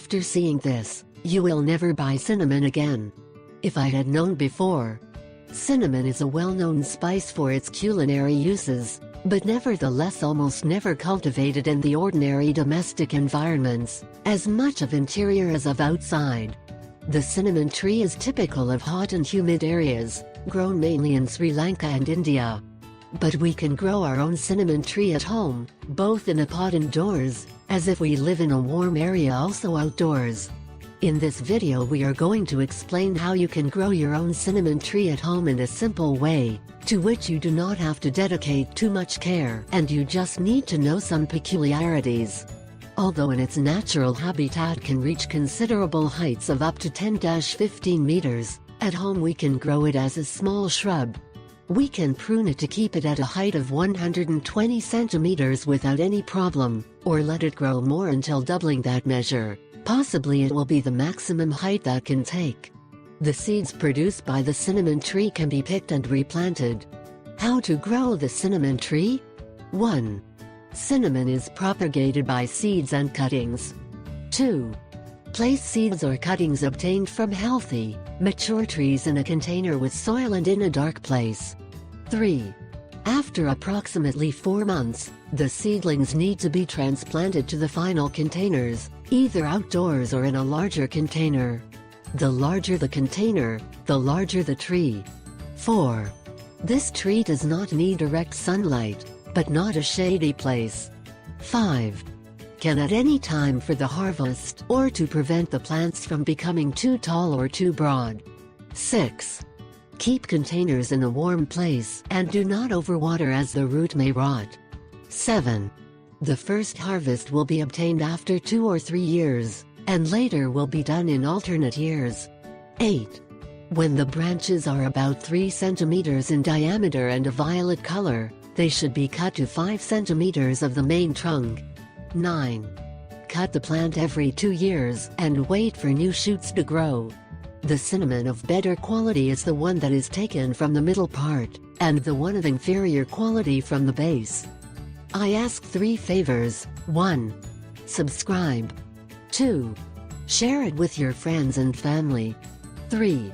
After seeing this, you will never buy cinnamon again. If I had known before. Cinnamon is a well-known spice for its culinary uses, but nevertheless almost never cultivated in the ordinary domestic environments, as much of interior as of outside. The cinnamon tree is typical of hot and humid areas, grown mainly in Sri Lanka and India. But we can grow our own cinnamon tree at home, both in a pot indoors, as if we live in a warm area also outdoors. In this video we are going to explain how you can grow your own cinnamon tree at home in a simple way, to which you do not have to dedicate too much care and you just need to know some peculiarities. Although in its natural habitat can reach considerable heights of up to 10-15 meters, at home we can grow it as a small shrub. We can prune it to keep it at a height of 120 centimeters without any problem, or let it grow more until doubling that measure. Possibly it will be the maximum height that can take. The seeds produced by the cinnamon tree can be picked and replanted. How to grow the cinnamon tree? 1. Cinnamon is propagated by seeds and cuttings. 2. Place seeds or cuttings obtained from healthy, mature trees in a container with soil and in a dark place. 3. After approximately 4 months, the seedlings need to be transplanted to the final containers, either outdoors or in a larger container. The larger the container, the larger the tree. 4. This tree does not need direct sunlight, but not a shady place. 5. Can at any time for the harvest or to prevent the plants from becoming too tall or too broad. 6. Keep containers in a warm place and do not overwater as the root may rot. 7. The first harvest will be obtained after 2 or 3 years, and later will be done in alternate years. 8. When the branches are about 3 centimeters in diameter and a violet color, they should be cut to 5 centimeters of the main trunk. 9. Cut the plant every 2 years and wait for new shoots to grow. The cinnamon of better quality is the one that is taken from the middle part, and the one of inferior quality from the base. I ask 3 favors. 1. Subscribe. 2. Share it with your friends and family. 3.